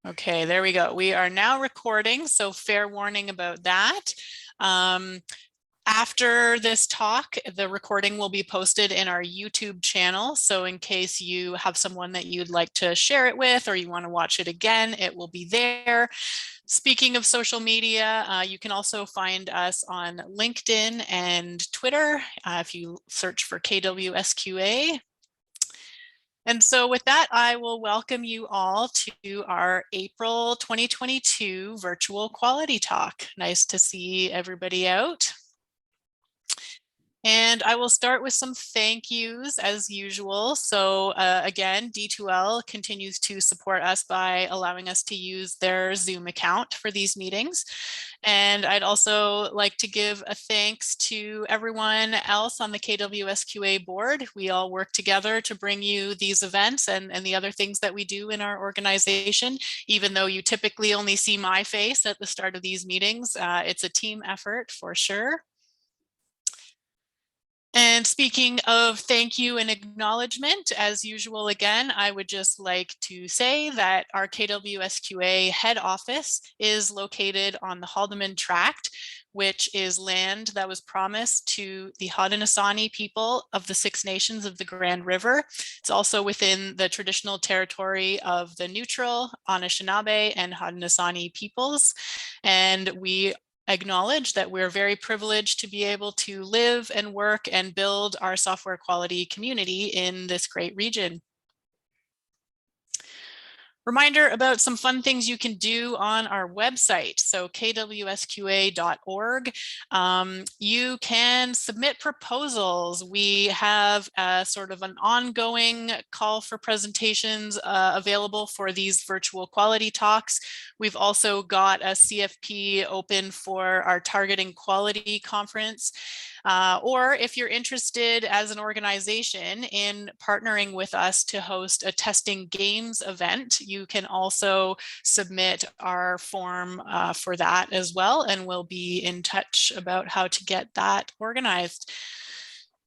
Okay, there we go. We are now recording, so fair warning about that. After this talk, the recording will be posted in our YouTube channel. So in case you have someone that you'd like to share it with, or you want to watch it again, it will be there. Speaking of social media, you can also find us on LinkedIn and Twitter if you search for KWSQA. And so with that, I will welcome you all to our April 2022 virtual quality talk. Nice to see everybody out. And I will start with some thank yous as usual. So again, D2L continues to support us by allowing us to use their Zoom account for these meetings. And I'd also like to give a thanks to everyone else on the KWSQA board. We all work together to bring you these events and the other things that we do in our organization. Even though you typically only see my face at the start of these meetings, it's a team effort for sure. And speaking of thank you and acknowledgement, as usual, again, I would just like to say that our KWSQA head office is located on the Haldeman Tract, which is land that was promised to the Haudenosaunee people of the Six Nations of the Grand River. It's also within the traditional territory of the Neutral, Anishinaabe, and Haudenosaunee peoples. And we acknowledge that we're very privileged to be able to live and work and build our software quality community in this great region. Reminder about some fun things you can do on our website. So kwsqa.org. You can submit proposals. We have sort of an ongoing call for presentations available for these virtual quality talks. We've also got a CFP open for our Targeting Quality conference. Or if you're interested as an organization in partnering with us to host a testing games event, you can also submit our form for that as well, and we'll be in touch about how to get that organized.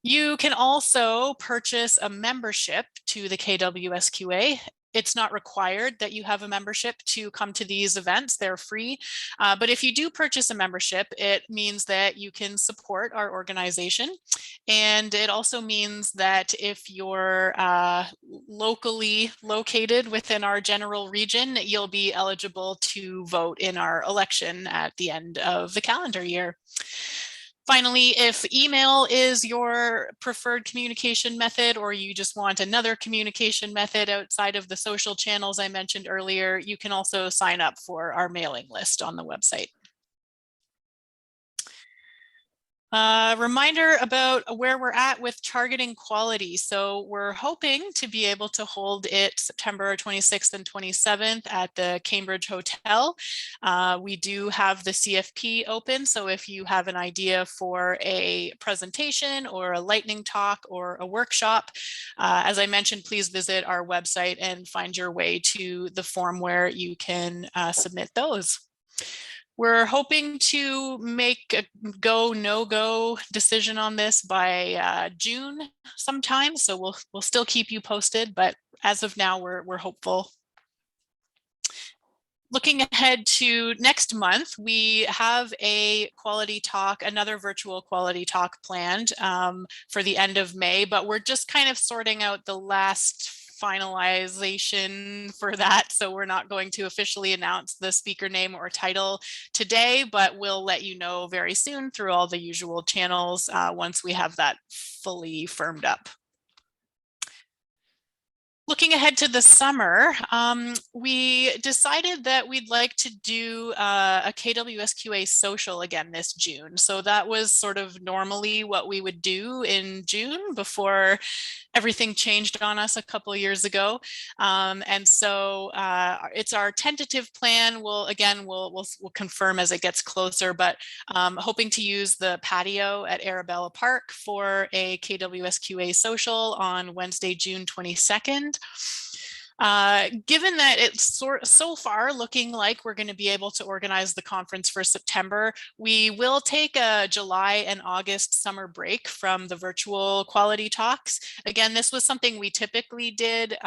You can also purchase a membership to the KWSQA. It's not required that you have a membership to come to these events. They're free. But if you do purchase a membership, it means that you can support our organization. And it also means that if you're locally located within our general region, you'll be eligible to vote in our election at the end of the calendar year. Finally, if email is your preferred communication method, or you just want another communication method outside of the social channels I mentioned earlier, you can also sign up for our mailing list on the website. Reminder about where we're at with targeting quality. So we're hoping to be able to hold it September 26th and 27th at the Cambridge Hotel. We do have the CFP open, so if you have an idea for a presentation or a lightning talk or a workshop, as I mentioned, please visit our website and find your way to the form where you can submit those. We're hoping to make a go, no-go decision on this by June sometime, so we'll still keep you posted, but as of now, we're hopeful. Looking ahead to next month, we have a quality talk, another virtual quality talk planned for the end of May, but we're just kind of sorting out the last finalization for that. So we're not going to officially announce the speaker name or title today, but we'll let you know very soon through all the usual channels once we have that fully firmed up. Looking ahead to the summer, we decided that we'd like to do a KWSQA social again this June. So that was sort of normally what we would do in June before everything changed on us a couple of years ago. And so it's our tentative plan. We'll confirm as it gets closer, but hoping to use the patio at Arabella Park for a KWSQA social on Wednesday, June 22nd. Given that it's so far looking like we're going to be able to organize the conference for September, we will take a July and August summer break from the virtual quality talks. Again, this was something we typically did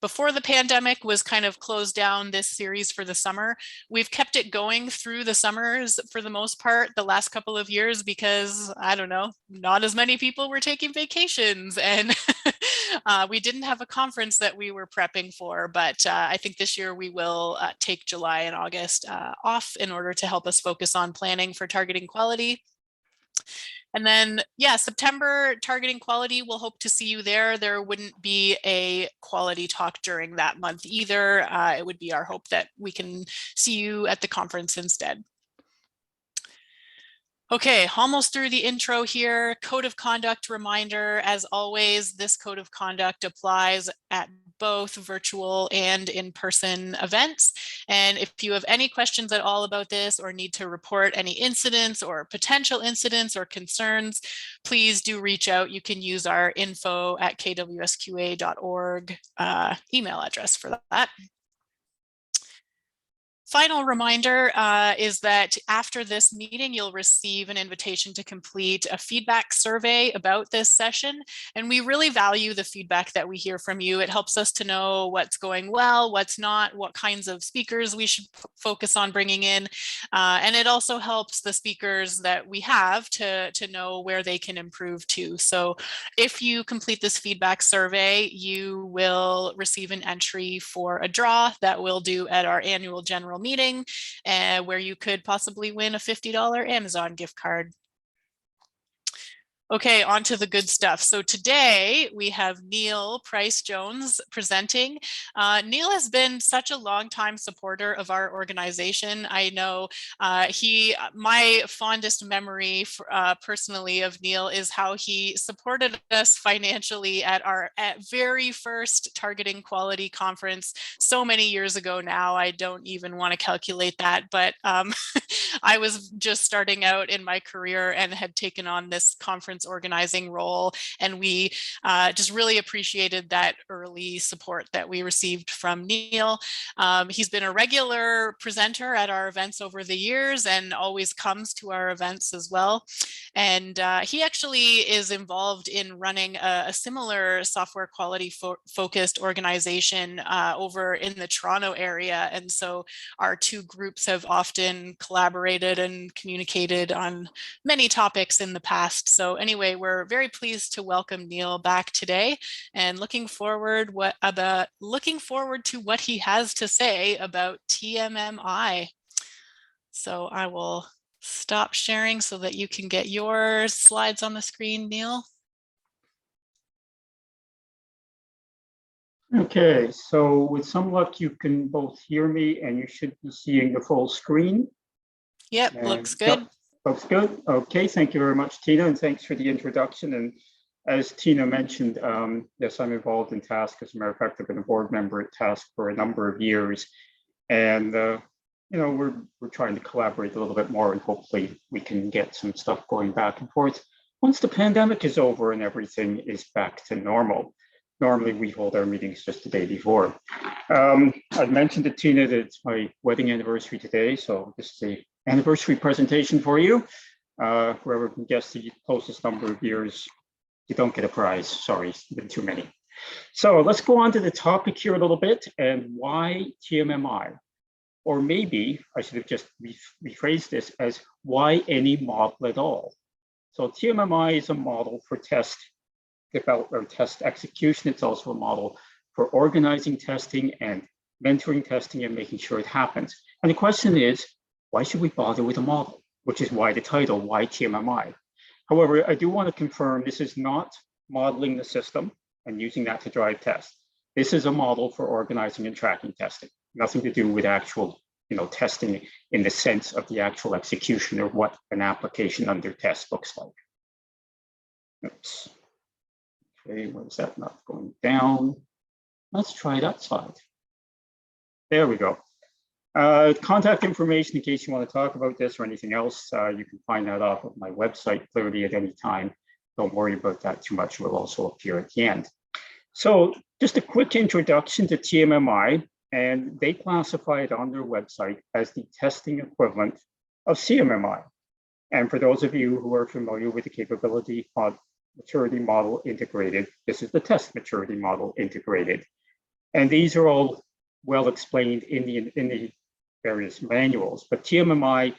before the pandemic was kind of closed down this series for the summer. We've kept it going through the summers for the most part the last couple of years because, I don't know, not as many people were taking vacations and we didn't have a conference that we were prepping for, but I think this year we will take July and August off in order to help us focus on planning for targeting quality. And then, yeah, September targeting quality, we'll hope to see you there. There wouldn't be a quality talk during that month either. It would be our hope that we can see you at the conference instead. Okay, almost through the intro here. Code of conduct reminder, as always, this code of conduct applies at both virtual and in-person events. And if you have any questions at all about this or need to report any incidents or potential incidents or concerns, please do reach out. You can use our info@kwsqa.org email address for that. Final reminder is that after this meeting, you'll receive an invitation to complete a feedback survey about this session. And we really value the feedback that we hear from you. It helps us to know what's going well, what's not, what kinds of speakers we should focus on bringing in. And it also helps the speakers that we have to know where they can improve too. So if you complete this feedback survey, you will receive an entry for a draw that we'll do at our annual general meeting where you could possibly win a $50 Amazon gift card. Okay, on to the good stuff. So today we have Neil Price-Jones presenting. Neil has been such a long-time supporter of our organization. I know my fondest memory personally of Neil is how he supported us financially at our very first Targeting Quality conference so many years ago now. I don't even want to calculate that, but I was just starting out in my career and had taken on this conference organizing role, and we just really appreciated that early support that we received from Neil. He's been a regular presenter at our events over the years and always comes to our events as well. And he actually is involved in running a similar software quality focused organization over in the Toronto area. And so our two groups have often collaborated and communicated on many topics in the past. So anyway, we're very pleased to welcome Neil back today and looking forward to what he has to say about TMMi. So I will stop sharing so that you can get your slides on the screen, Neil. Okay, so with some luck, you can both hear me and you should be seeing the full screen. Yep, looks good. Yep, looks good. Okay, thank you very much, Tina, and thanks for the introduction. And as Tina mentioned, yes, I'm involved in TASK. As a matter of fact, I've been a board member at TASK for a number of years. And, you know, we're trying to collaborate a little bit more and hopefully we can get some stuff going back and forth once the pandemic is over and everything is back to normal. Normally, we hold our meetings just the day before. I mentioned to Tina that it's my wedding anniversary today, so this is the anniversary presentation for you. Whoever can guess the closest number of years, you don't get a prize. Sorry, it's been too many. So let's go on to the topic here a little bit and why TMMi? Or maybe I should have just rephrased this as why any model at all? So TMMi is a model for test execution. It's also a model for organizing testing and mentoring testing and making sure it happens. And the question is, why should we bother with a model? Which is why the title, why TMMi? However, I do want to confirm this is not modeling the system and using that to drive tests. This is a model for organizing and tracking testing. Nothing to do with actual, testing in the sense of the actual execution or what an application under test looks like. Oops. Okay, why is that not going down? Let's try that slide. There we go. Contact information in case you want to talk about this or anything else, you can find that off of my website clearly at any time. Don't worry about that too much. It will also appear at the end. So just a quick introduction to TMMi, and they classify it on their website as the testing equivalent of CMMi. And for those of you who are familiar with the capability of maturity model integrated, this is the test maturity model integrated. And these are all well explained in the various manuals, but TMMi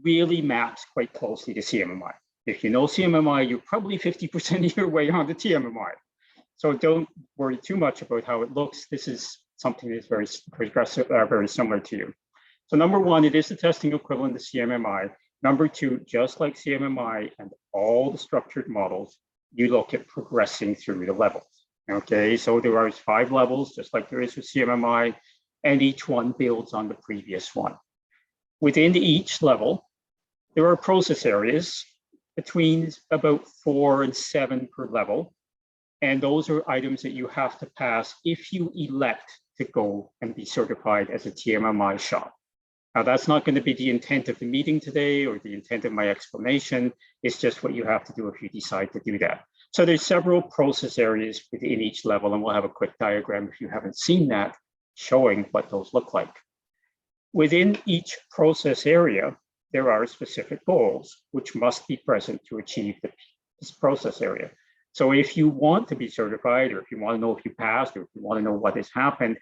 really maps quite closely to CMMi. If you know CMMi, you're probably 50% of your way on to TMMi. So don't worry too much about how it looks. This is something that's very progressive, very similar to you. So number one, it is the testing equivalent to CMMi. Number two, just like CMMi and all the structured models, you look at progressing through the levels. Okay, so there are 5 levels, just like there is with CMMi, and each one builds on the previous one. Within each level, there are process areas between about 4 and 7 per level. And those are items that you have to pass if you elect to go and be certified as a TMMi shop. Now, that's not going to be the intent of the meeting today or the intent of my explanation. It's just what you have to do if you decide to do that. So there's several process areas within each level, and we'll have a quick diagram if you haven't seen that, showing what those look like. Within each process area, there are specific goals which must be present to achieve this process area. So if you want to be certified, or if you want to know if you passed, or if you want to know what has happened,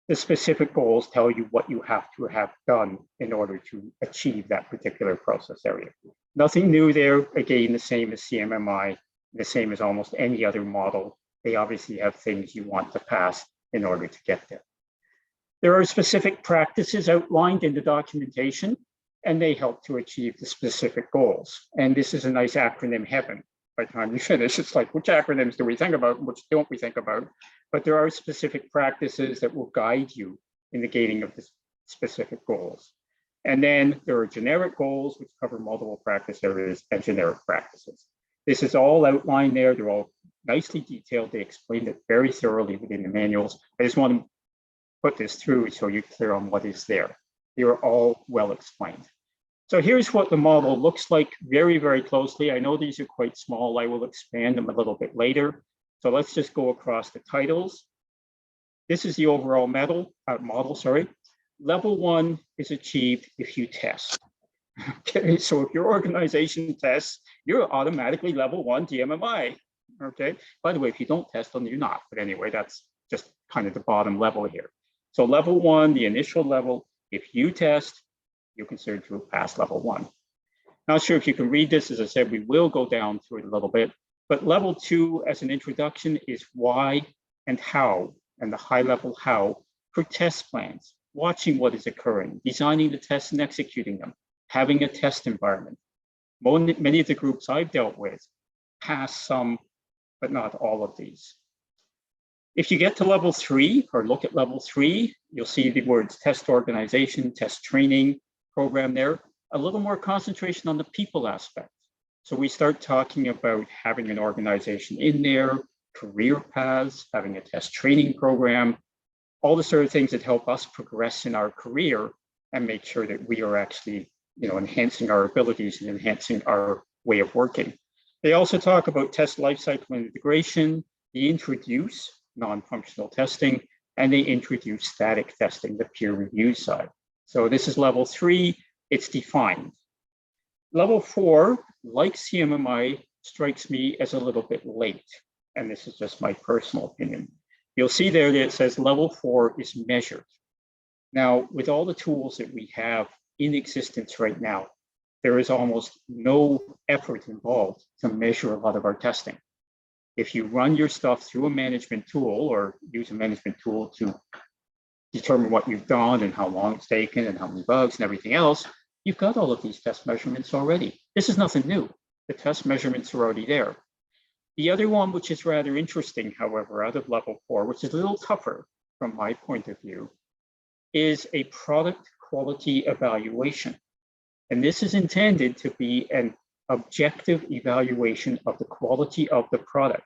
the specific goals tell you what you have to have done in order to achieve that particular process area. Nothing new there. Again, the same as CMMi, the same as almost any other model. They obviously have things you want to pass in order to get there. There are specific practices outlined in the documentation, and they help to achieve the specific goals. And this is a nice acronym heaven. By the time you finish, it's like, which acronyms do we think about, which don't we think about? But there are specific practices that will guide you in the gating of the specific goals. And then there are generic goals, which cover multiple practice areas, and generic practices. This is all outlined there. They're all nicely detailed. They explained it very thoroughly within the manuals. I just want to put this through so you're clear on what is there. They are all well explained. So here's what the model looks like very, very closely. I know these are quite small. I will expand them a little bit later. So let's just go across the titles. This is the overall model. Level 1 is achieved if you test. Okay, so if your organization tests, you're automatically level 1 TMMi. Okay, by the way, if you don't test, then you're not. But anyway, that's just kind of the bottom level here. So level 1, the initial level, if you test, you're considered to have passed level 1. Not sure if you can read this. As I said, we will go down through it a little bit. But level 2, as an introduction, is why and how, and the high level how for test plans, watching what is occurring, designing the tests and executing them, having a test environment. Many of the groups I've dealt with pass some, but not all of these. If you get to level 3 or look at level 3, you'll see the words test organization, test training program there, a little more concentration on the people aspect. So we start talking about having an organization in there, career paths, having a test training program, all the sort of things that help us progress in our career and make sure that we are actually, enhancing our abilities and enhancing our way of working. They also talk about test lifecycle integration. They introduce non-functional testing, and they introduce static testing, the peer review side. So this is level 3, it's defined. Level 4, like CMMi, strikes me as a little bit late, and this is just my personal opinion. You'll see there that it says level 4 is measured. Now, with all the tools that we have in existence right now, there is almost no effort involved to measure a lot of our testing. If you run your stuff through a management tool or use a management tool to determine what you've done and how long it's taken and how many bugs and everything else, you've got all of these test measurements already. This is nothing new. The test measurements are already there. The other one, which is rather interesting, however, out of level 4, which is a little tougher from my point of view, is a product quality evaluation. And this is intended to be an objective evaluation of the quality of the product,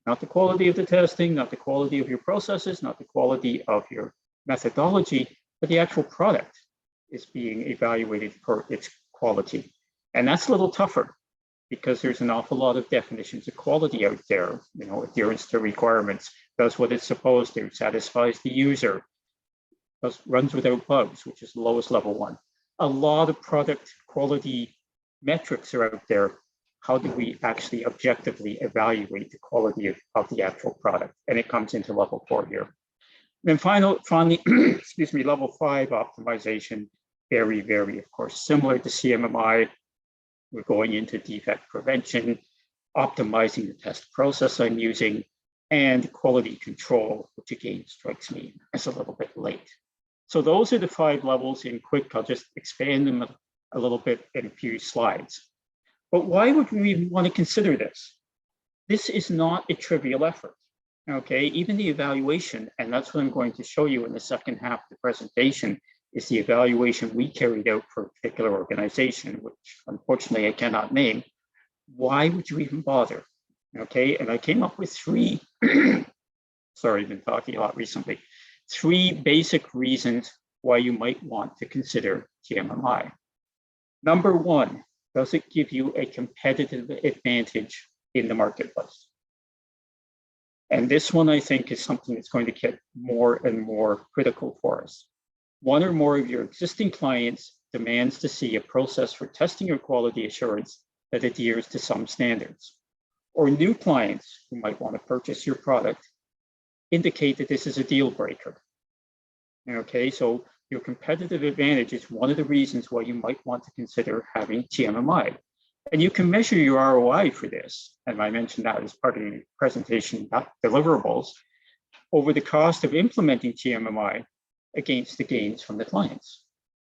not the quality of the testing, not the quality of your processes, not the quality of your methodology, but the actual product is being evaluated for its quality. And that's a little tougher because there's an awful lot of definitions of quality out there, adherence to requirements, does what it's supposed to, satisfies the user, runs without bugs, which is the lowest level one. A lot of product quality metrics are out there. How do we actually objectively evaluate the quality of the actual product? And it comes into level 4 here. And then finally, excuse me, level 5 optimization, very, very, of course, similar to CMMI. We're going into defect prevention, optimizing the test process I'm using, and quality control, which again strikes me as a little bit late. So those are the 5 levels in quick. I'll just expand them a little bit in a few slides. But why would we even want to consider this? This is not a trivial effort, okay? Even the evaluation, and that's what I'm going to show you in the second half of the presentation, is the evaluation we carried out for a particular organization, which unfortunately I cannot name. Why would you even bother? Okay, and I came up with 3, sorry, I've been talking a lot recently, 3 basic reasons why you might want to consider TMMi. Number 1, does it give you a competitive advantage in the marketplace? And this one, I think, is something that's going to get more and more critical for us. 1 or more of your existing clients demands to see a process for testing your quality assurance that adheres to some standards. Or new clients who might want to purchase your product indicate that this is a deal breaker. Okay, so your competitive advantage is one of the reasons why you might want to consider having TMMi. And you can measure your ROI for this, and I mentioned that as part of the presentation deliverables, over the cost of implementing TMMi against the gains from the clients.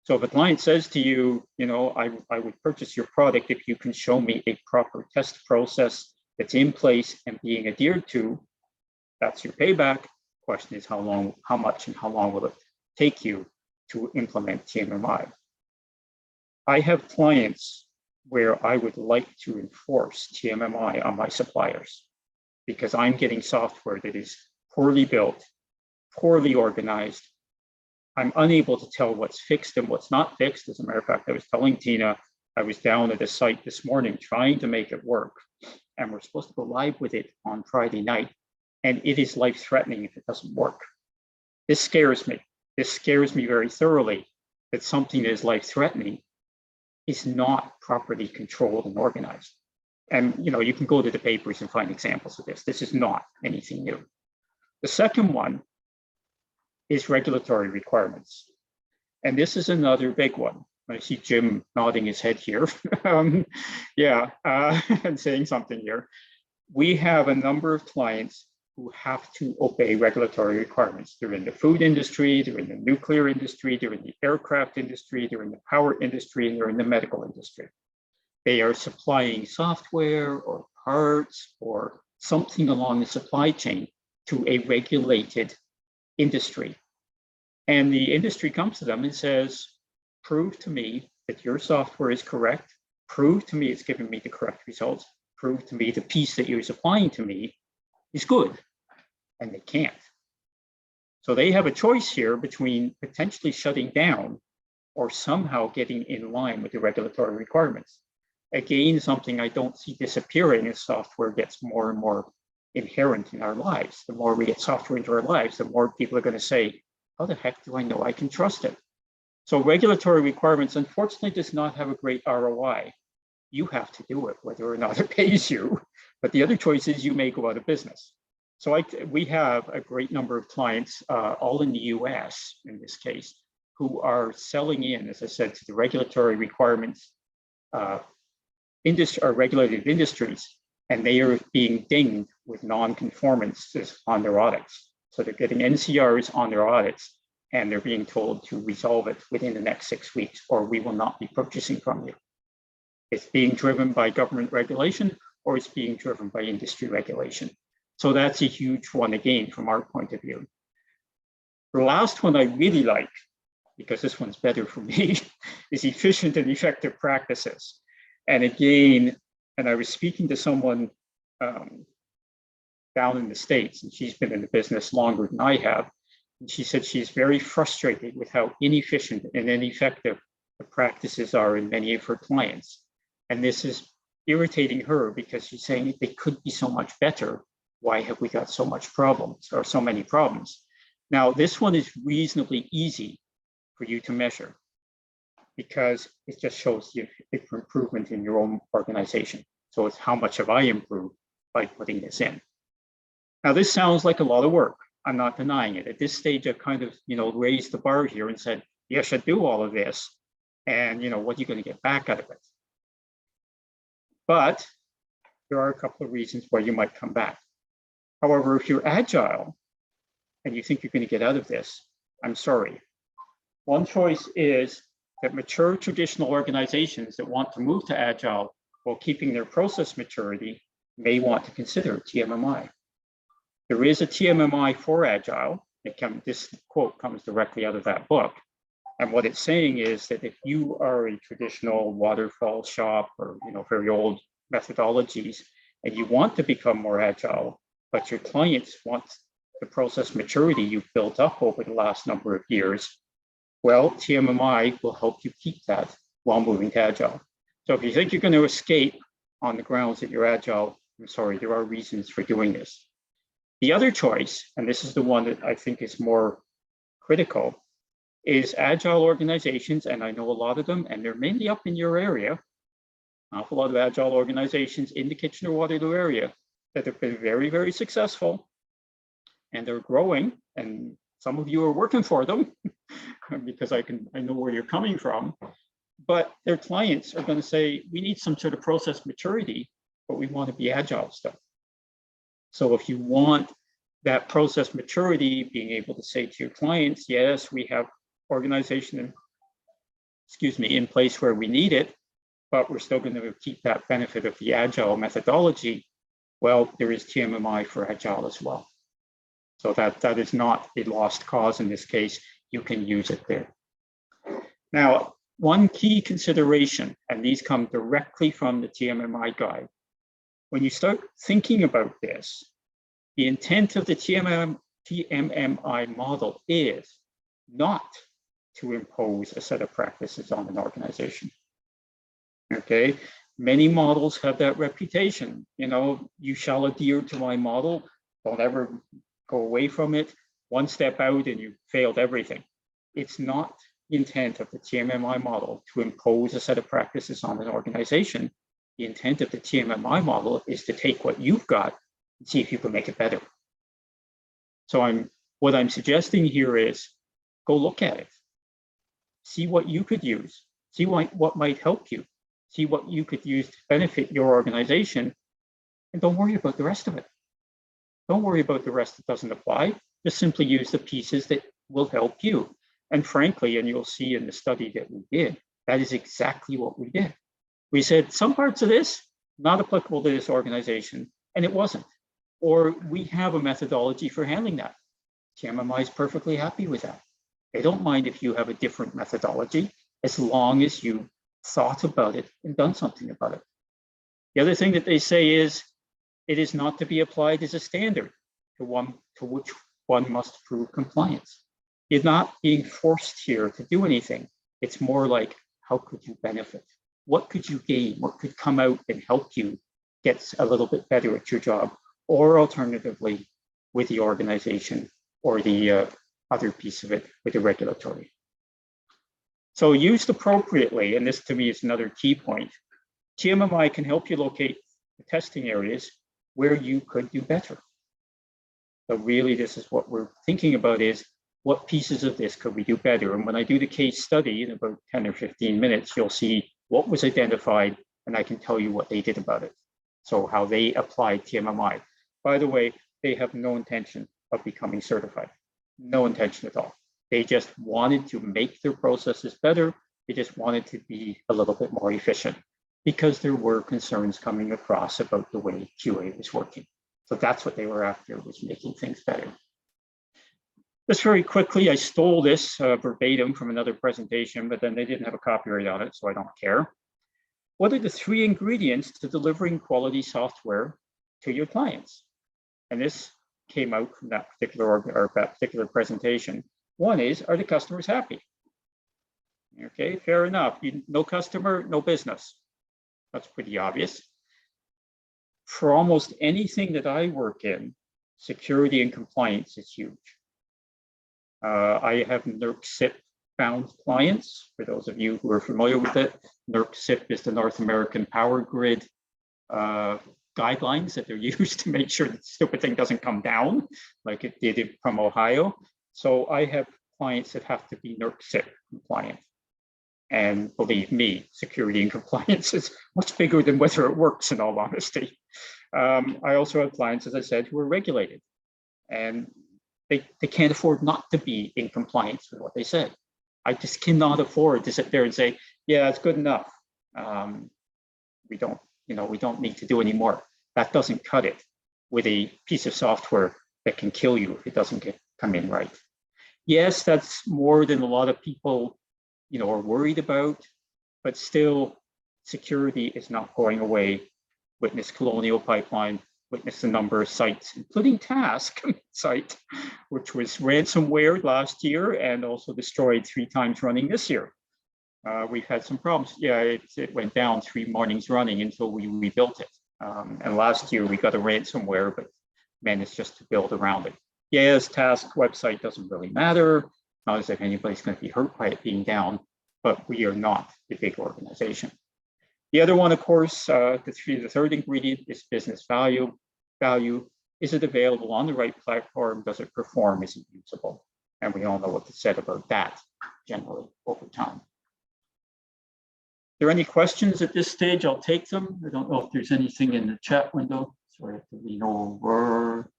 So if a client says to you, you know, I would purchase your product if you can show me a proper test process that's in place and being adhered to, that's your payback. Question is how much and how long will it take you to implement TMMi? I have clients where I would like to enforce TMMi on my suppliers because I'm getting software that is poorly built, poorly organized. I'm unable to tell what's fixed and what's not fixed. As a matter of fact, I was telling Tina, I was down at a site this morning trying to make it work, and we're supposed to go live with it on Friday night, and it is life-threatening if it doesn't work. This scares me. This scares me very thoroughly, that something that is life-threatening is not properly controlled and organized. And you know, you can go to the papers and find examples of this. This is not anything new. The second one is regulatory requirements. And this is another big one. I see Jim nodding his head here. And saying something here. We have a number of clients who have to obey regulatory requirements. They're in the food industry, they're in the nuclear industry, they're in the aircraft industry, they're in the power industry, and they're in the medical industry. They are supplying software or parts or something along the supply chain to a regulated industry. And the industry comes to them and says, prove to me that your software is correct, prove to me it's giving me the correct results, prove to me the piece that you're supplying to me is good, and they can't. So they have a choice here between potentially shutting down or somehow getting in line with the regulatory requirements. Again, something I don't see disappearing as software gets more and more inherent in our lives. The more we get software into our lives, the more people are going to say, how the heck do I know I can trust it? So regulatory requirements, unfortunately, does not have a great ROI. You have to do it, whether or not it pays you. But the other choice is you may go out of business. So we have a great number of clients, all in the US in this case, who are selling in, as I said, to the regulatory requirements, regulated industries, and they are being dinged with non-conformances on their audits. So they're getting NCRs on their audits, and they're being told to resolve it within the next 6 weeks, or we will not be purchasing from you. It's being driven by government regulation, or it's being driven by industry regulation. So that's a huge one again, from our point of view. The last one I really like, because this one's better for me, is efficient and effective practices. And again, and I was speaking to someone down in the States, and she's been in the business longer than I have. And she said she's very frustrated with how inefficient and ineffective the practices are in many of her clients. And this is irritating her because she's saying they could be so much better, why have we got so much problems or so many problems? Now, this one is reasonably easy for you to measure because it just shows you improvement in your own organization. So it's how much have I improved by putting this in. Now, this sounds like a lot of work. I'm not denying it. At this stage, I've kind of, raised the bar here and said, you should do all of this. And, what are you going to get back out of it? But there are a couple of reasons why you might come back. However, if you're agile and you think you're going to get out of this, I'm sorry. One choice is that mature traditional organizations that want to move to agile while keeping their process maturity may want to consider TMMi. There is a TMMi for agile. This quote comes directly out of that book. And what it's saying is that if you are a traditional waterfall shop or very old methodologies and you want to become more agile, but your clients want the process maturity you've built up over the last number of years, well, TMMi will help you keep that while moving to agile. So if you think you're going to escape on the grounds that you're agile, I'm sorry, there are reasons for doing this. The other choice, and this is the one that I think is more critical, is agile organizations, and I know a lot of them, and they're mainly up in your area, an awful lot of agile organizations in the Kitchener-Waterloo area that have been very, very successful, and they're growing, and some of you are working for them because I know where you're coming from, but their clients are going to say, we need some sort of process maturity, but we want to be agile still. So if you want that process maturity, being able to say to your clients, yes, we have organization in place where we need it, but we're still going to keep that benefit of the agile methodology. Well, there is TMMi for agile as well. So that is not a lost cause in this case. You can use it there. Now, one key consideration, and these come directly from the TMMi guide. When you start thinking about this, the intent of the TMMi model is not to impose a set of practices on an organization. Okay, many models have that reputation. You shall adhere to my model. Don't ever go away from it. One step out and you failed everything. It's not the intent of the TMMi model to impose a set of practices on an organization. The intent of the TMMi model is to take what you've got and see if you can make it better. So what I'm suggesting here is go look at it. See what you could use. See what might help you. See what you could use to benefit your organization. And don't worry about the rest of it. Don't worry about the rest that doesn't apply. Just simply use the pieces that will help you. And frankly, and you'll see in the study that we did, that is exactly what we did. We said some parts of this, not applicable to this organization, and it wasn't. Or we have a methodology for handling that. TMMi is perfectly happy with that. They don't mind if you have a different methodology, as long as you thought about it and done something about it. The other thing that they say is, it is not to be applied as a standard to which one must prove compliance. You're not being forced here to do anything. It's more like, how could you benefit? What could you gain? What could come out and help you get a little bit better at your job? Or alternatively, with the organization or the other piece of it with the regulatory. So used appropriately, and this to me is another key point, TMMi can help you locate the testing areas where you could do better. So really, this is what we're thinking about is, what pieces of this could we do better? And when I do the case study in about 10 or 15 minutes, you'll see what was identified, and I can tell you what they did about it. So how they applied TMMi. By the way, they have no intention of becoming certified. No intention at all. They just wanted to make their processes better. They just wanted to be a little bit more efficient because there were concerns coming across about the way QA was working. So that's what they were after, was making things better. Just very quickly, I stole this verbatim from another presentation, but then they didn't have a copyright on it, so I don't care. What are the 3 ingredients to delivering quality software to your clients? And this came out from that particular presentation. One is, are the customers happy? Okay, fair enough. No customer, no business. That's pretty obvious. for almost anything that I work in, security and compliance is huge. I have NERC CIP bound clients. For those of you who are familiar with it, NERC CIP is the North American Power Grid guidelines that they're used to make sure that the stupid thing doesn't come down like it did from Ohio. So I have clients that have to be NERC CIP compliant. And believe me, security and compliance is much bigger than whether it works, in all honesty. I also have clients, as I said, who are regulated, and they can't afford not to be in compliance with what they said. I just cannot afford to sit there and say, yeah, it's good enough. We don't need to do any more. That doesn't cut it with a piece of software that can kill you if it doesn't come in right. Yes, that's more than a lot of people are worried about, but still security is not going away. Witness Colonial Pipeline, witness the number of sites, including Task site, which was ransomware last year and also destroyed 3 times running this year. We've had some problems. Yeah, it went down 3 mornings running until we rebuilt it. And last year we got a ransomware, but managed just to build around it. Yes, Task website doesn't really matter. Not as if anybody's going to be hurt by it being down, but we are not a big organization. The other one, of course, the third ingredient is business value. Is it available on the right platform? Does it perform? Is it usable? And we all know what to say about that generally over time. Are there any questions at this stage? I'll take them. I don't know if there's anything in the chat window. Sorry, I have to lean over.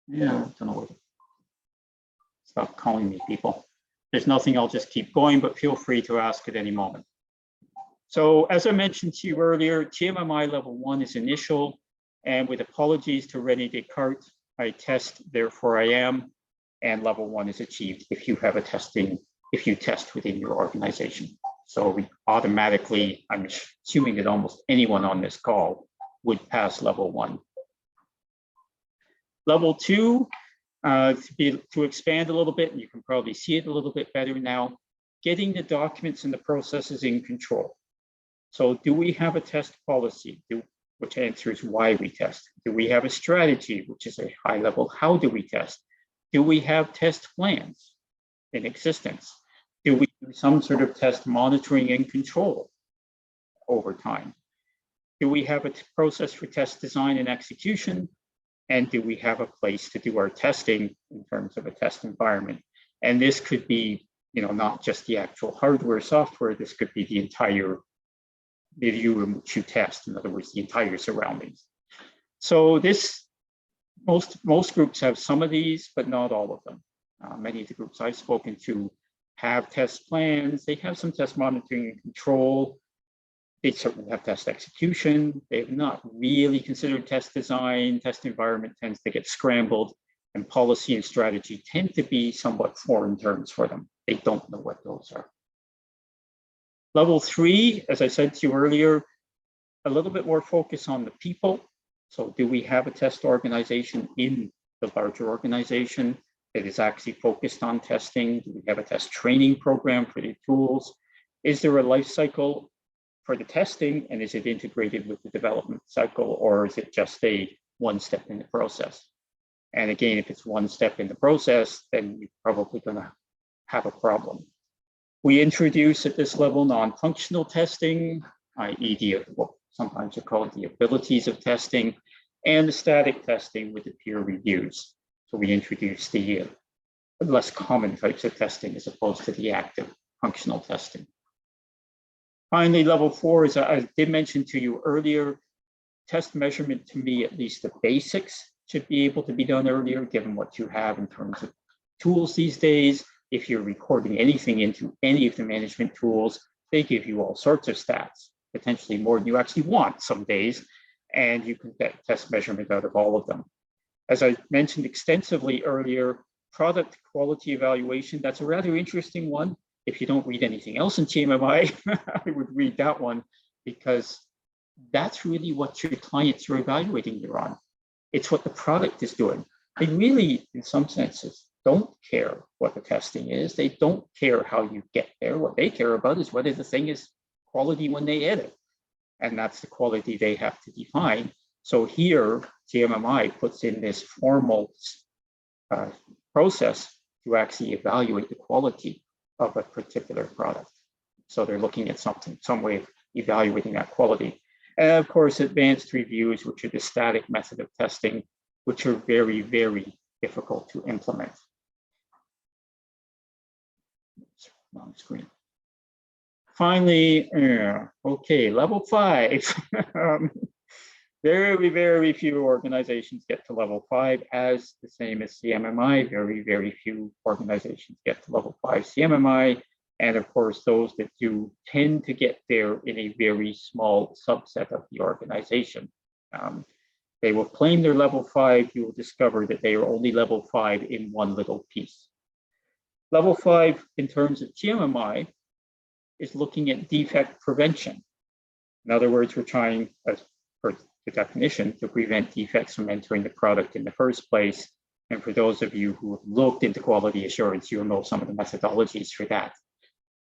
Yeah, I don't know what. Stop calling me, people. There's nothing, I'll just keep going, but feel free to ask at any moment. So as I mentioned to you earlier, TMMi Level 1 is initial, and with apologies to René Descartes, I test, therefore I am, and Level 1 is achieved if you test within your organization. So we automatically, I'm assuming that almost anyone on this call would pass Level 1. Level 2, to expand a little bit, and you can probably see it a little bit better now, getting the documents and the processes in control. So do we have a test policy, which answers why we test? Do we have a strategy, which is a high level, how do we test? Do we have test plans in existence? Do we do some sort of test monitoring and control over time? Do we have a process for test design and execution? And do we have a place to do our testing in terms of a test environment? And this could be, not just the actual hardware, software. This could be the entire milieu in which you test. In other words, the entire surroundings. So most groups have some of these, but not all of them. Many of the groups I've spoken to have test plans. They have some test monitoring and control. They certainly have test execution. They have not really considered test design. Test environment tends to get scrambled, and policy and strategy tend to be somewhat foreign terms for them. They don't know what those are. Level 3, as I said to you earlier, a little bit more focus on the people. So do we have a test organization in the larger organization that is actually focused on testing? Do we have a test training program for the tools? Is there a life cycle for the testing, and is it integrated with the development cycle, or is it just a one step in the process? And again, if it's one step in the process, then you're probably going to have a problem. We introduce at this level non-functional testing, i.e. what sometimes are called the abilities of testing, and the static testing with the peer reviews. So we introduce the less common types of testing as opposed to the active functional testing. Finally, level 4, as I did mention to you earlier, test measurement, to me, at least the basics should be able to be done earlier, given what you have in terms of tools these days. If you're recording anything into any of the management tools, they give you all sorts of stats, potentially more than you actually want some days, and you can get test measurement out of all of them. As I mentioned extensively earlier, product quality evaluation, that's a rather interesting one. If you don't read anything else in TMMi, I would read that one, because that's really what your clients are evaluating you on. It's what the product is doing. They really, in some senses, don't care what the testing is. They don't care how you get there. What they care about is whether the thing is quality when they edit. And that's the quality they have to define. So here, TMMi puts in this formal process to actually evaluate the quality of a particular product. So they're looking at some way of evaluating that quality. And of course, advanced reviews, which are the static method of testing, which are very, very difficult to implement. Wrong screen. Finally, okay, level 5. Very, very few organizations get to level 5, as the same as CMMI. Very, very few organizations get to level 5 CMMI. And of course, those that do tend to get there in a very small subset of the organization. They will claim they're level 5. You will discover that they are only level 5 in one little piece. Level 5, in terms of TMMi, is looking at defect prevention. In other words, we're trying, as per the definition, to prevent defects from entering the product in the first place. And for those of you who have looked into quality assurance, you'll know some of the methodologies for that.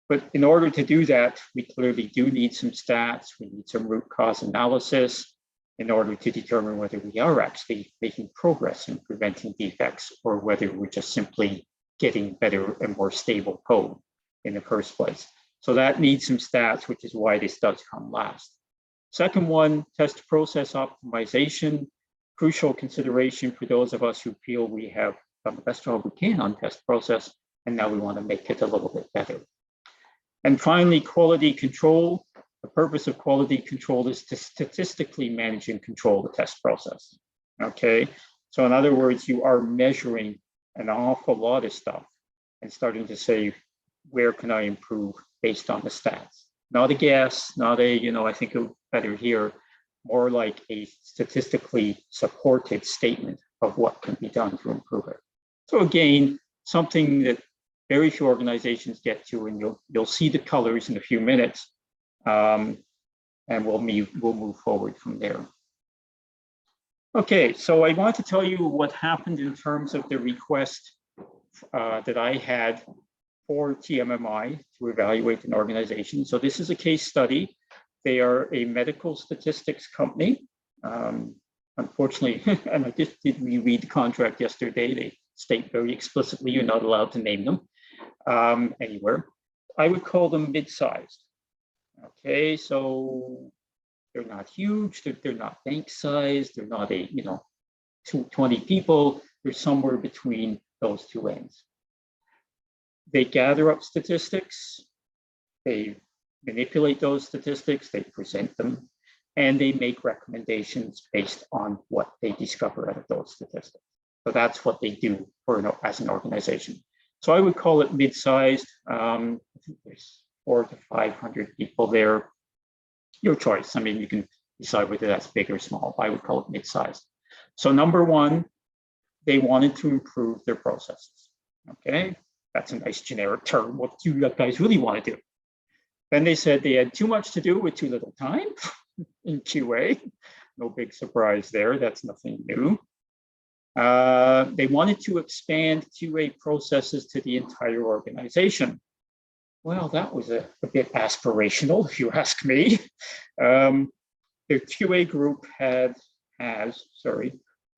But in order to do that, we clearly do need some stats. We need some root cause analysis in order to determine whether we are actually making progress in preventing defects or whether we're just simply getting better and more stable code in the first place. So that needs some stats, which is why this does come last. Second one, test process optimization, crucial consideration for those of us who feel we have done the best job we can on test process, and now we want to make it a little bit better. And finally, quality control. The purpose of quality control is to statistically manage and control the test process. Okay, so in other words, you are measuring an awful lot of stuff and starting to say, where can I improve based on the stats? Not a guess, not a, I think it would be better here, more like a statistically supported statement of what can be done to improve it. So again, something that very few organizations get to, and you'll see the colors in a few minutes, and we'll move forward from there. Okay, so I want to tell you what happened in terms of the request that I had for TMMi to evaluate an organization. So this is a case study. They are a medical statistics company. Unfortunately, and I just did reread the contract yesterday. They state very explicitly you're not allowed to name them anywhere. I would call them mid-sized. Okay, so they're not huge, they're not bank-sized, they're not 20 people, they're somewhere between those two ends. They gather up statistics, they manipulate those statistics, they present them, and they make recommendations based on what they discover out of those statistics. So that's what they do as an organization. So I would call it mid-sized. I think there's 400 to 500 people there. Your choice. I mean, you can decide whether that's big or small. I would call it mid-sized. So number one, they wanted to improve their processes. Okay, that's a nice generic term. What do you guys really want to do? Then they said they had too much to do with too little time in QA. No big surprise there. That's nothing new. They wanted to expand QA processes to the entire organization. Well, that was a bit aspirational, if you ask me. Their QA group has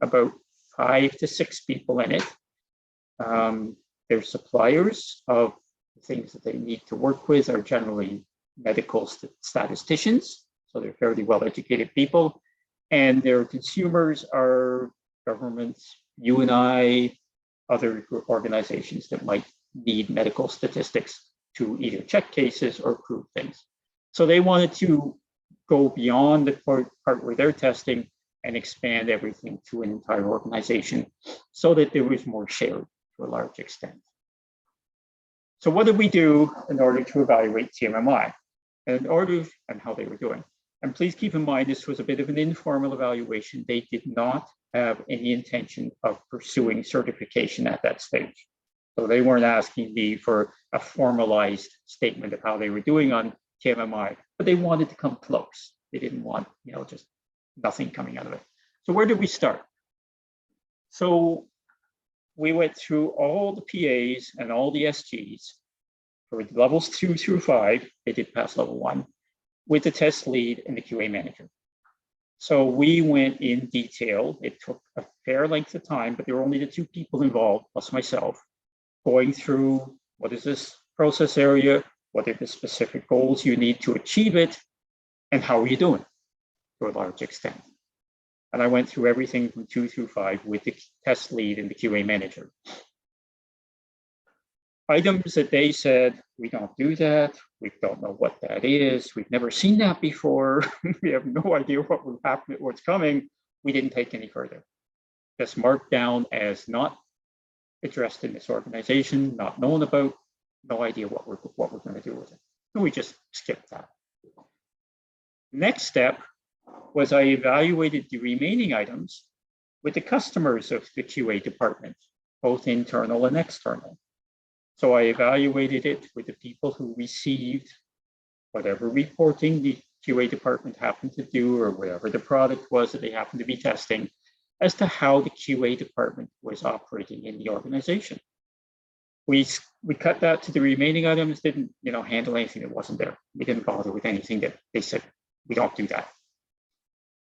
about 5 to 6 people in it. Their suppliers of the things that they need to work with are generally medical statisticians, so they're fairly well-educated people. And their consumers are governments, you and I, other organizations that might need medical statistics to either check cases or prove things. So they wanted to go beyond the part where they're testing and expand everything to an entire organization so that there was more shared to a large extent. So what did we do in order to evaluate TMMi and how they were doing? And please keep in mind, this was a bit of an informal evaluation. They did not have any intention of pursuing certification at that stage. So they weren't asking me for a formalized statement of how they were doing on TMMi, but they wanted to come close. They didn't want, just nothing coming out of it. So where did we start? So we went through all the PAs and all the SGs for levels 2 through 5. They did pass level 1 with the test lead and the QA manager. So we went in detail. It took a fair length of time, but there were only the two people involved, plus myself, going through what is this process area, what are the specific goals you need to achieve it, and how are you doing to a large extent. And I went through everything from 2 through 5 with the test lead and the QA manager. Items that they said, we don't do that, we don't know what that is, we've never seen that before, we have no idea what will happen, what's coming, we didn't take any further. Just marked down as not addressed in this organization, not known about, no idea what we're going to do with it. And we just skipped that. Next step was I evaluated the remaining items with the customers of the QA department, both internal and external. So I evaluated it with the people who received whatever reporting the QA department happened to do or whatever the product was that they happened to be testing as to how the QA department was operating in the organization. We cut that to the remaining items, didn't handle anything that wasn't there. We didn't bother with anything that they said, we don't do that.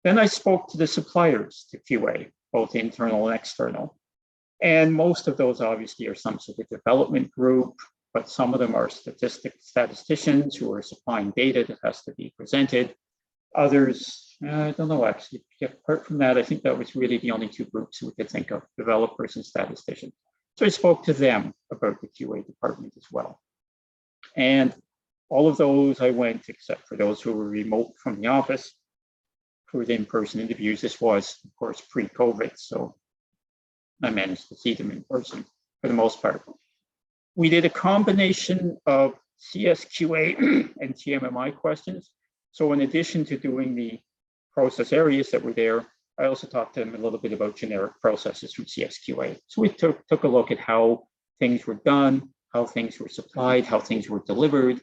Then I spoke to the suppliers to QA, both internal and external. And most of those obviously are some sort of development group, but some of them are statisticians who are supplying data that has to be presented. Others, I don't know, actually, apart from that, I think that was really the only two groups we could think of, developers and statisticians. So I spoke to them about the QA department as well. And all of those I went, except for those who were remote from the office, for the in-person interviews. This was, of course, pre-COVID, so I managed to see them in person for the most part. We did a combination of CSQA and TMMi questions. So in addition to doing the process areas that were there, I also talked to them a little bit about generic processes from CSQA. So we took a look at how things were done, how things were supplied, how things were delivered.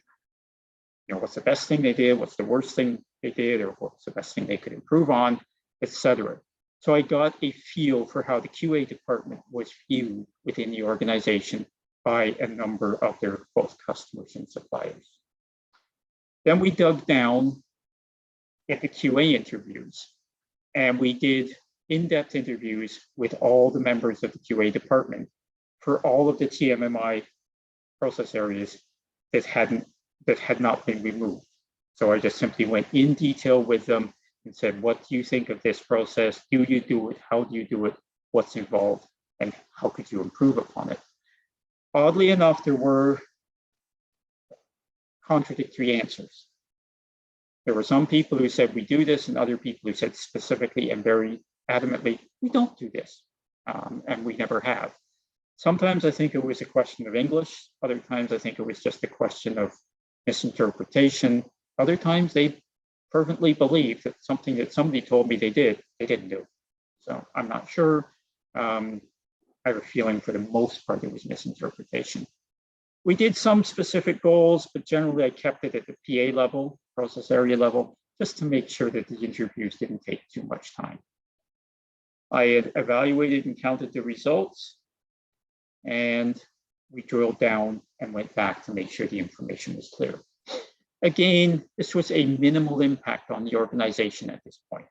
What's the best thing they did, what's the worst thing they did, or what's the best thing they could improve on, etc. So I got a feel for how the QA department was viewed within the organization by a number of their both customers and suppliers. Then we dug down at the QA interviews, and we did in-depth interviews with all the members of the QA department for all of the TMMi process areas that had not been removed. So I just simply went in detail with them and said, what do you think of this process? Do you do it? How do you do it? What's involved? And how could you improve upon it? Oddly enough, there were contradictory answers. There were some people who said we do this and other people who said specifically and very adamantly, we don't do this, and we never have. Sometimes I think it was a question of English. Other times I think it was just a question of misinterpretation. Other times they fervently believe that something that somebody told me they didn't do. So I'm not sure. I have a feeling for the most part it was misinterpretation. We did some specific goals, but generally I kept it at the PA level, process area level, just to make sure that the interviews didn't take too much time. I had evaluated and counted the results, and we drilled down and went back to make sure the information was clear. Again, this was a minimal impact on the organization at this point.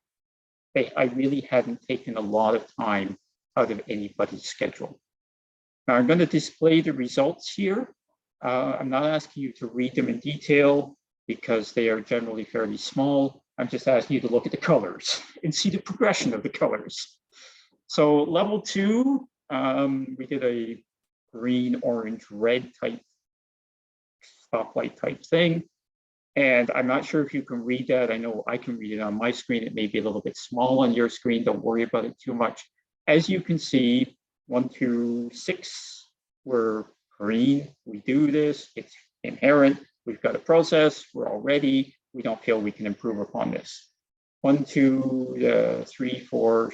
I really hadn't taken a lot of time out of anybody's schedule. Now I'm going to display the results here. I'm not asking you to read them in detail because they are generally fairly small. I'm just asking you to look at the colors and see the progression of the colors. So level 2, we did a green, orange, red type stoplight type thing. And I'm not sure if you can read that. I know I can read it on my screen. It may be a little bit small on your screen. Don't worry about it too much. As you can see, 1 through 6 were green. We do this. It's inherent. We've got a process. We're all ready. We don't feel we can improve upon this. 1, 2, 3, 4,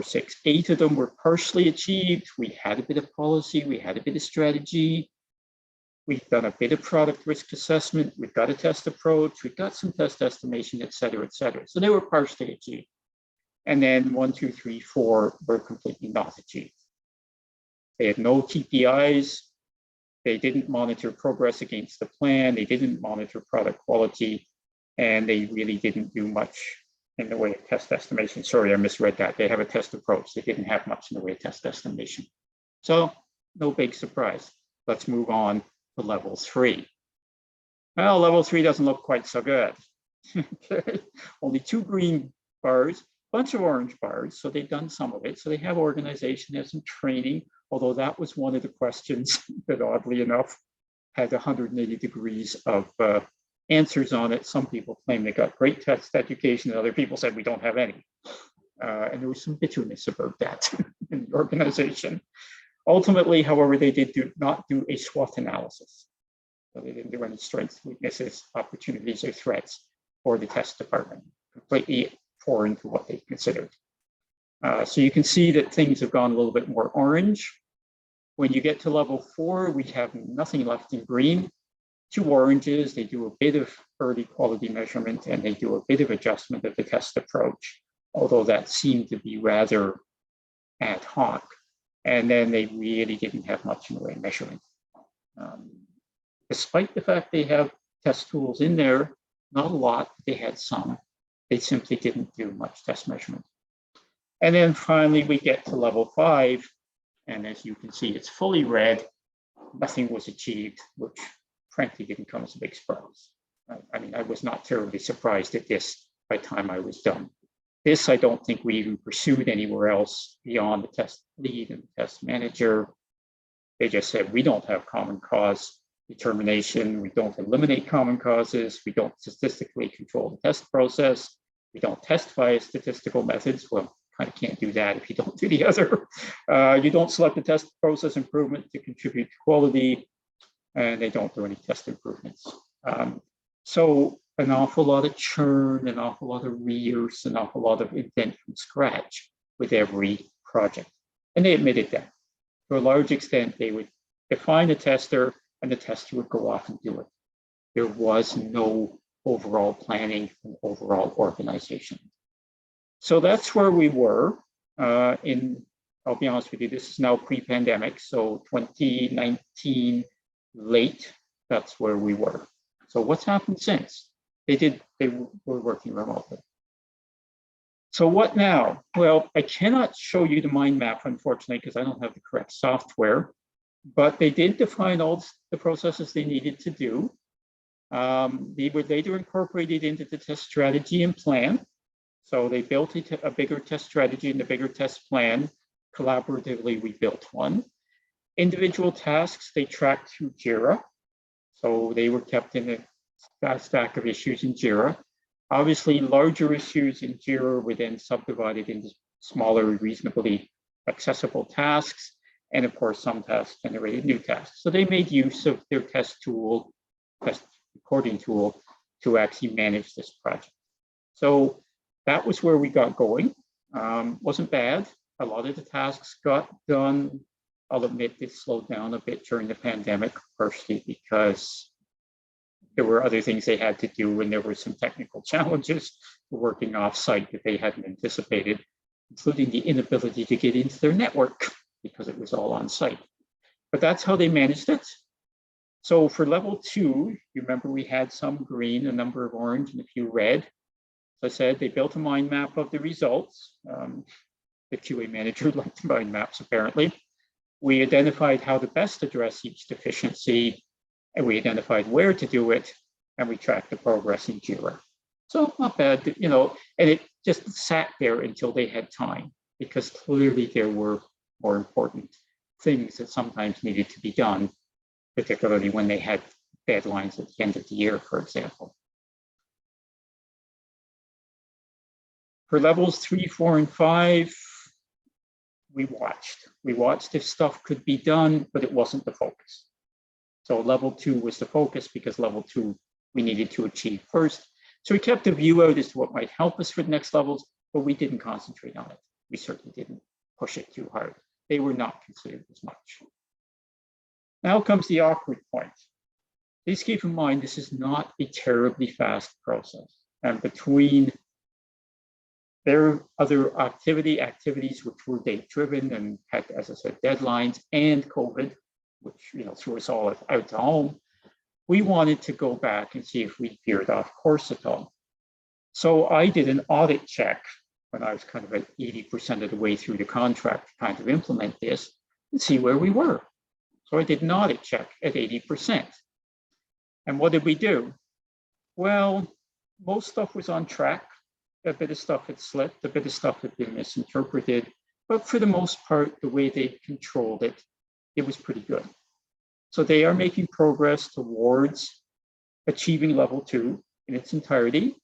6, 8 of them were partially achieved. We had a bit of policy. We had a bit of strategy. We've done a bit of product risk assessment. We've got a test approach. We've got some test estimation, et cetera, et cetera. So they were partially achieved. And then 1, 2, 3, 4 were completely not achieved. They had no KPIs. They didn't monitor progress against the plan. They didn't monitor product quality. And they really didn't do much in the way of test estimation. Sorry, I misread that. They have a test approach. They didn't have much in the way of test estimation. So no big surprise. Let's move on to level 3. Well, level 3 doesn't look quite so good. Okay. Only 2 green bars, bunch of orange bars. So they've done some of it. So they have organization, they have some training, although that was one of the questions that oddly enough had 180 degrees of answers on it. Some people claim they got great test education and other people said we don't have any. And there was some bitterness about that in the organization. Ultimately, however, they did not do a SWOT analysis. So they didn't do any strengths, weaknesses, opportunities, or threats for the test department, completely foreign to what they considered. So you can see that things have gone a little bit more orange. When you get to level 4, we have nothing left in green. 2 oranges, they do a bit of early quality measurement and they do a bit of adjustment of the test approach, although that seemed to be rather ad hoc. And then they really didn't have much in the way of measurement. Despite the fact they have test tools in there, not a lot, they had some. They simply didn't do much test measurement. And then finally, we get to level 5. And as you can see, it's fully red. Nothing was achieved, which frankly didn't come as a big surprise. I mean, I was not terribly surprised at this by the time I was done. This, I don't think we even pursued anywhere else beyond the test lead and the test manager. They just said, we don't have common cause determination. We don't eliminate common causes. We don't statistically control the test process. We don't test via statistical methods. Well, kind of can't do that if you don't do the other. You don't select the test process improvement to contribute to quality, and they don't do any test improvements. So an awful lot of churn, an awful lot of reuse, an awful lot of invent from scratch with every project. And they admitted that. To a large extent, they would define a tester and the tester would go off and do it. There was no overall planning and overall organization. So that's where we were I'll be honest with you, this is now pre-pandemic, so 2019 late, that's where we were. So what's happened since? They were working remotely. So what now? Well, I cannot show you the mind map, unfortunately, because I don't have the correct software, but they did define all the processes they needed to do. They were later incorporated into the test strategy and plan. So they built a bigger test strategy and a bigger test plan. Collaboratively, we built one. Individual tasks, they tracked through JIRA. So they were kept in a stack of issues in JIRA. Obviously, larger issues in JIRA were then subdivided into smaller, reasonably accessible tasks. And of course, some tasks generated new tasks. So they made use of their test recording tool, to actually manage this project. So that was where we got going. Wasn't bad. A lot of the tasks got done. I'll admit it slowed down a bit during the pandemic, partially because there were other things they had to do and there were some technical challenges working off-site that they hadn't anticipated, including the inability to get into their network because it was all on-site. But that's how they managed it. So for level 2, you remember we had some green, a number of orange, and a few red. As I said, they built a mind map of the results. The QA manager liked mind maps, apparently. We identified how to best address each deficiency, and we identified where to do it, and we tracked the progress in JIRA. So not bad, you know, and it just sat there until they had time, because clearly there were more important things that sometimes needed to be done, particularly when they had deadlines at the end of the year, for example. For levels 3, 4, and 5, we watched if stuff could be done, but it wasn't the focus. So level 2 was the focus because level 2 we needed to achieve first. So we kept a view out as to what might help us for the next levels, but we didn't concentrate on it. We certainly didn't push it too hard. They were not considered as much. Now comes the awkward point. Please keep in mind, this is not a terribly fast process. And between their other activities which were date-driven and had, as I said, deadlines, and COVID, which threw us all out to home, we wanted to go back and see if we veered off course at all. So I did an audit check when I was kind of at 80% of the way through the contract to kind of implement this and see where we were. So I did an audit check at 80%. And what did we do? Well, most stuff was on track. A bit of stuff had slipped, a bit of stuff had been misinterpreted, but for the most part, the way they controlled it, it was pretty good. So they are making progress towards achieving level 2 in its entirety.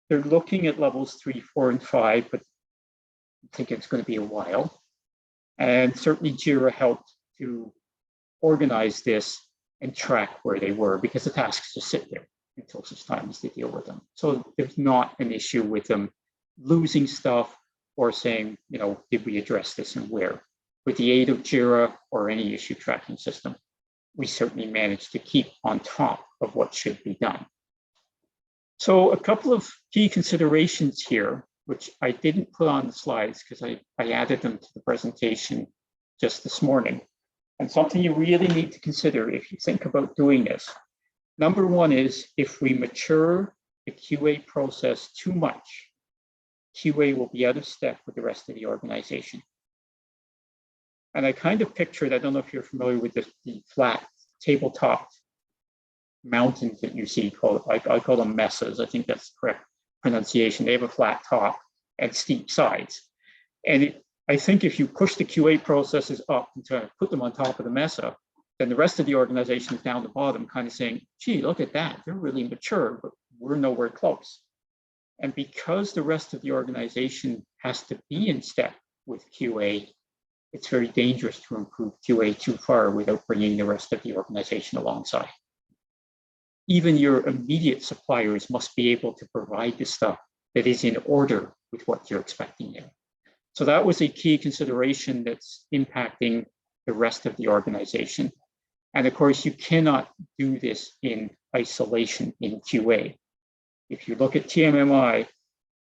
They're looking at levels 3, 4, and 5, but I think it's going to be a while. And certainly Jira helped to organize this and track where they were, because the tasks just sit there until such time as they deal with them. So there's not an issue with them losing stuff or saying, you know, did we address this and where? With the aid of Jira or any issue tracking system, we certainly managed to keep on top of what should be done. So a couple of key considerations here, which I didn't put on the slides because I added them to the presentation just this morning. And something you really need to consider if you think about doing this. Number one is, if we mature the QA process too much, QA will be out of step with the rest of the organization. And I kind of pictured, I don't know if you're familiar with the flat tabletop mountains that you see, I call them mesas. I think that's the correct pronunciation. They have a flat top and steep sides. And I think if you push the QA processes up and try to put them on top of the mesa, then the rest of the organization is down the bottom kind of saying, gee, look at that. They're really mature, but we're nowhere close. And because the rest of the organization has to be in step with QA, it's very dangerous to improve QA too far without bringing the rest of the organization alongside. Even your immediate suppliers must be able to provide the stuff that is in order with what you're expecting there. So that was a key consideration that's impacting the rest of the organization. And of course, you cannot do this in isolation in QA. If you look at TMMi,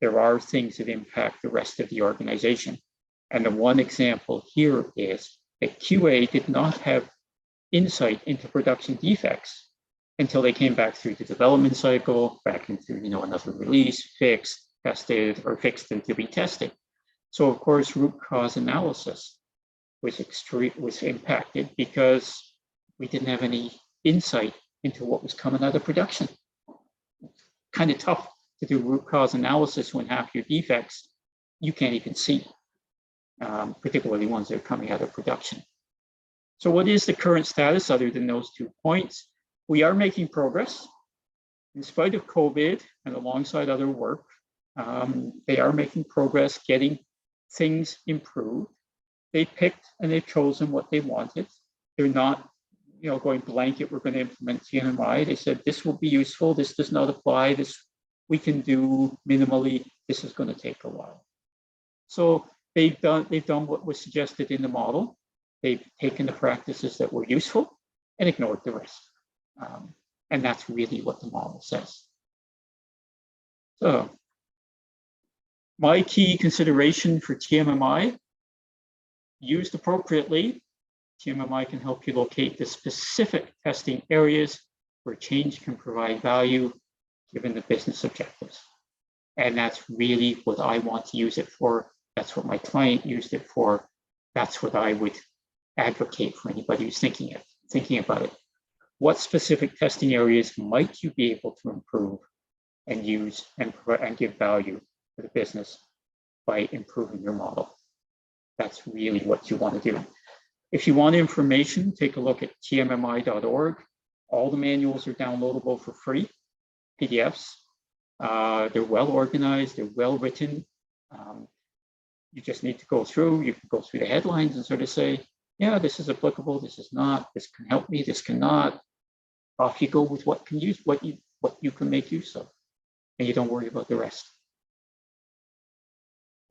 there are things that impact the rest of the organization. And the one example here is that QA did not have insight into production defects until they came back through the development cycle, back into another release, fixed, tested, or fixed and to be tested. So of course, root cause analysis was impacted because we didn't have any insight into what was coming out of production. Kind of tough to do root cause analysis when half your defects you can't even see, particularly ones that are coming out of production. So what is the current status other than those 2 points? We are making progress. In spite of COVID and alongside other work, they are making progress getting things improved. They picked and they've chosen what they wanted. They're not going blanket, we're going to implement TMMi. They said, this will be useful. This does not apply. This we can do minimally. This is going to take a while. So they've done what was suggested in the model. They've taken the practices that were useful and ignored the rest. And that's really what the model says. So my key consideration for TMMi, used appropriately, TMMi can help you locate the specific testing areas where change can provide value given the business objectives. And that's really what I want to use it for. That's what my client used it for. That's what I would advocate for anybody who's thinking about it. What specific testing areas might you be able to improve and use and give value to the business by improving your model? That's really what you want to do. If you want information, take a look at tmmi.org. All the manuals are downloadable for free, PDFs. They're well organized, they're well written. You just need to go through, you can go through the headlines and sort of say, yeah, this is applicable, this is not, this can help me, this cannot. Off you go with what you can make use of, and you don't worry about the rest.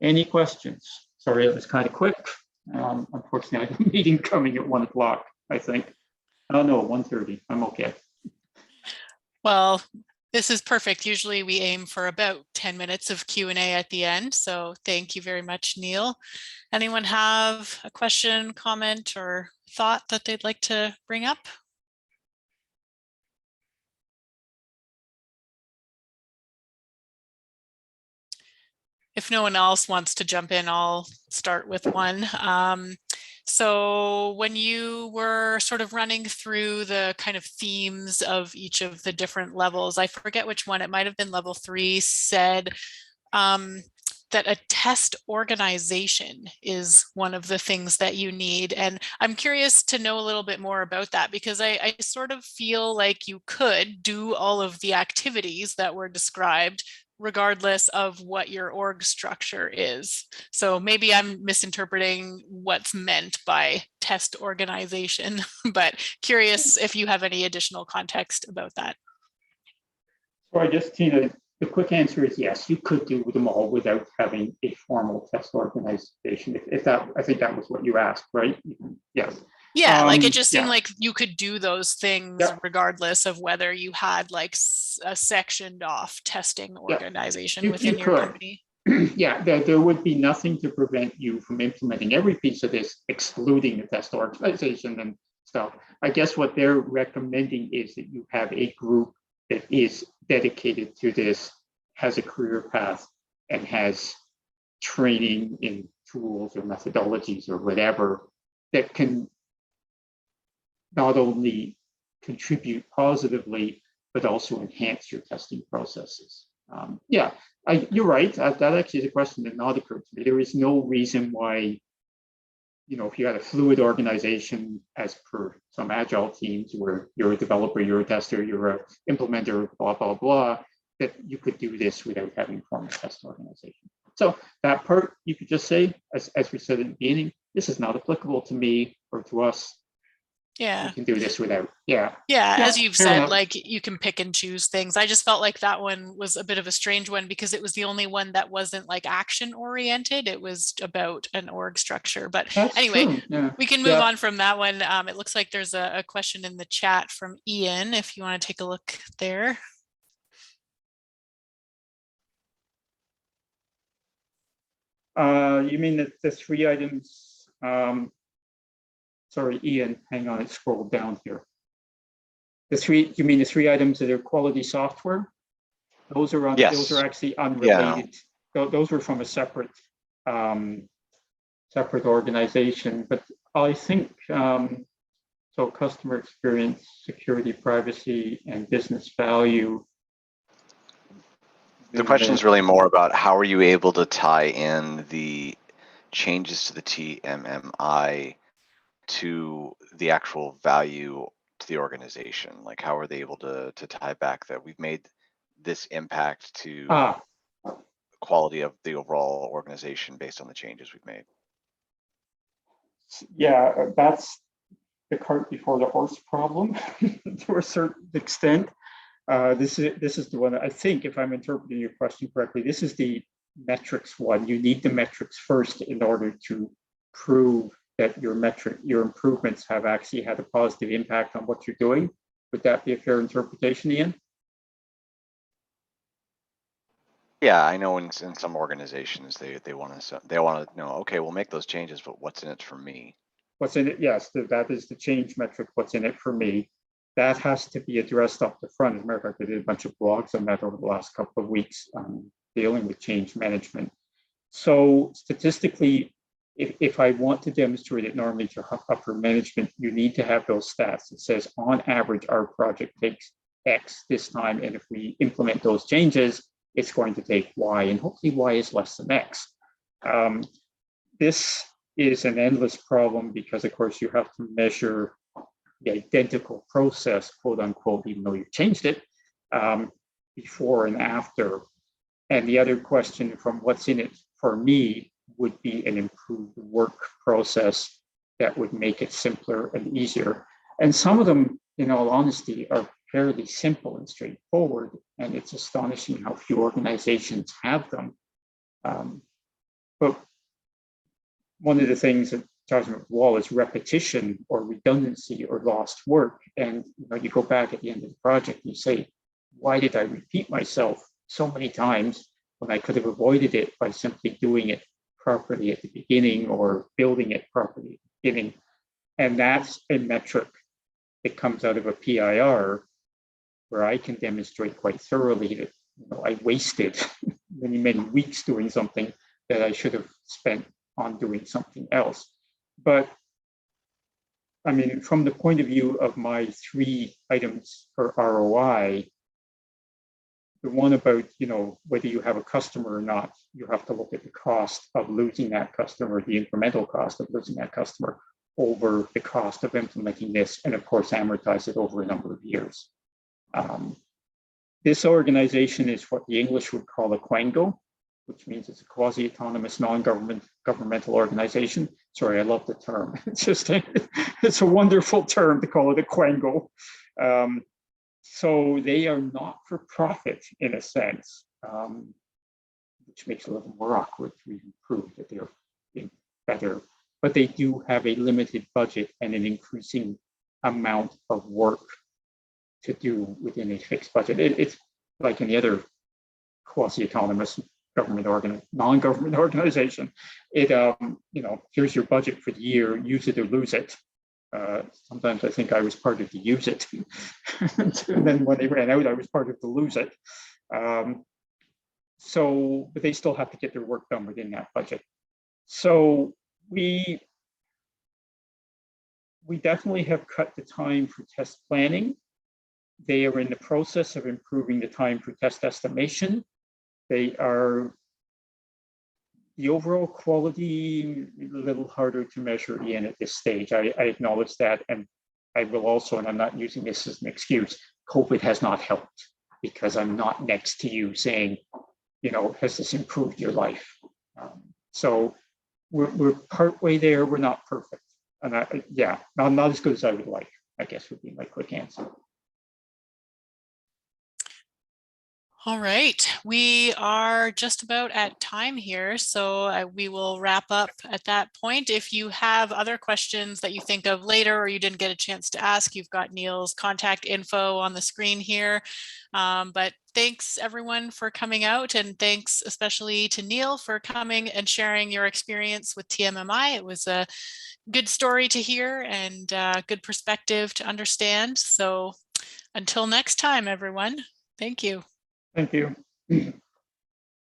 Any questions? Sorry, it was kind of quick. Unfortunately, I have a meeting coming at 1 o'clock, I think. Oh no, 1:30. I'm okay. Well, this is perfect. Usually we aim for about 10 minutes of Q&A at the end. So thank you very much, Neil. Anyone have a question, comment, or thought that they'd like to bring up? If no one else wants to jump in, I'll start with one. So when you were sort of running through the kind of themes of each of the different levels, I forget which one, it might have been level 3, said that a test organization is one of the things that you need. And I'm curious to know a little bit more about that, because I sort of feel like you could do all of the activities that were described regardless of what your org structure is. So maybe I'm misinterpreting what's meant by test organization, but curious if you have any additional context about that. So I guess, Tina, the quick answer is yes, you could do them all without having a formal test organization. If that, I think that was what you asked, right? Yes. Yeah, like it just seemed yeah. like you could do those things Yeah. regardless of whether you had like a sectioned off testing organization you within your could. company. Yeah, there would be nothing to prevent you from implementing every piece of this, excluding the test organization and stuff. I guess what they're recommending is that you have a group that is dedicated to this, has a career path, and has training in tools or methodologies or whatever that can not only contribute positively, but also enhance your testing processes. Yeah, you're right. That actually is a question that not occurred to me. There is no reason why, if you had a fluid organization, as per some Agile teams, where you're a developer, you're a tester, you're an implementer, blah, blah, blah, that you could do this without having a formal test organization. So that part, you could just say, as we said in the beginning, this is not applicable to me or to us. Yeah. You can do this without. Yeah. Yeah, as you've said, enough. like you can pick and choose things. I just felt like that one was a bit of a strange one because it was the only one that wasn't like action oriented. It was about an org structure. But That's anyway, true. Yeah. we can move on from that one. It looks like there's a question in the chat from Ian, if you want to take a look there. You mean that the 3 items? Sorry, Ian, hang on, it scrolled down here. You mean the 3 items that are quality software? Those are Yes. Those are actually unrelated. Yeah. Those were from a separate organization. But I think so. Customer experience, security, privacy, and business value. The question is really more about how are you able to tie in the changes to the TMMi to the actual value to the organization? Like, how are they able to tie back that we've made this impact to the quality of the overall organization based on the changes we've made? Yeah, that's the cart before the horse problem to a certain extent. This is the one that I think, if I'm interpreting your question correctly, this is the metrics one. You need the metrics first in order to prove that your improvements have actually had a positive impact on what you're doing. Would that be a fair interpretation, Ian? Yeah, I know in some organizations they want to know, okay, we'll make those changes, but what's in it for me? What's in it? Yes, that is the change metric. What's in it for me? That has to be addressed up the front. As a matter of fact, I did a bunch of blogs on that over the last couple of weeks, dealing with change management. So statistically, if I want to demonstrate it normally to upper management, you need to have those stats. It says on average, our project takes X this time. And if we implement those changes, it's going to take Y, and hopefully Y is less than X. This is an endless problem because, of course, you have to measure the identical process, quote unquote, even though you've changed it, before and after. And the other question from what's in it for me would be an improved work process that would make it simpler and easier. And some of them, in all honesty, are fairly simple and straightforward. And it's astonishing how few organizations have them. But one of the things that talking about the wall is repetition or redundancy or lost work. And you go back at the end of the project and you say, why did I repeat myself so many times when I could have avoided it by simply doing it properly at the beginning or building it properly at the beginning? And that's a metric that comes out of a PIR where I can demonstrate quite thoroughly that I wasted many weeks doing something that I should have spent on doing something else. But I mean, from the point of view of my 3 items for ROI, the one about, you know, whether you have a customer or not, you have to look at the cost of losing that customer, the incremental cost of losing that customer over the cost of implementing this, and of course, amortize it over a number of years. This organization is what the English would call a quango, which means it's a quasi-autonomous, non-governmental organization. Sorry, I love the term. It's just, it's a wonderful term to call it a quango. So they are not for profit in a sense, which makes it a little more awkward to even prove that they're being better. But they do have a limited budget and an increasing amount of work to do within a fixed budget. It's like any other quasi-autonomous non-government organization. It, you know, here's your budget for the year, use it or lose it. Sometimes I think I was part of the use it. And then when they ran out, I was part of the lose it. So, but they still have to get their work done within that budget. So we definitely have cut the time for test planning. They are in the process of improving the time for test estimation. They are, the overall quality, a little harder to measure in at this stage. I acknowledge that, and I will also, and I'm not using this as an excuse, COVID has not helped because I'm not next to you saying, you know, has this improved your life? So we're partway there, we're not perfect. And yeah, not as good as I would like, I guess would be my quick answer. All right, we are just about at time here, so we will wrap up at that point. If you have other questions that you think of later or you didn't get a chance to ask, you've got Neil's contact info on the screen here. But thanks everyone for coming out, and thanks especially to Neil for coming and sharing your experience with TMMi. It was a good story to hear and good perspective to understand. So until next time, everyone, thank you. Thank you.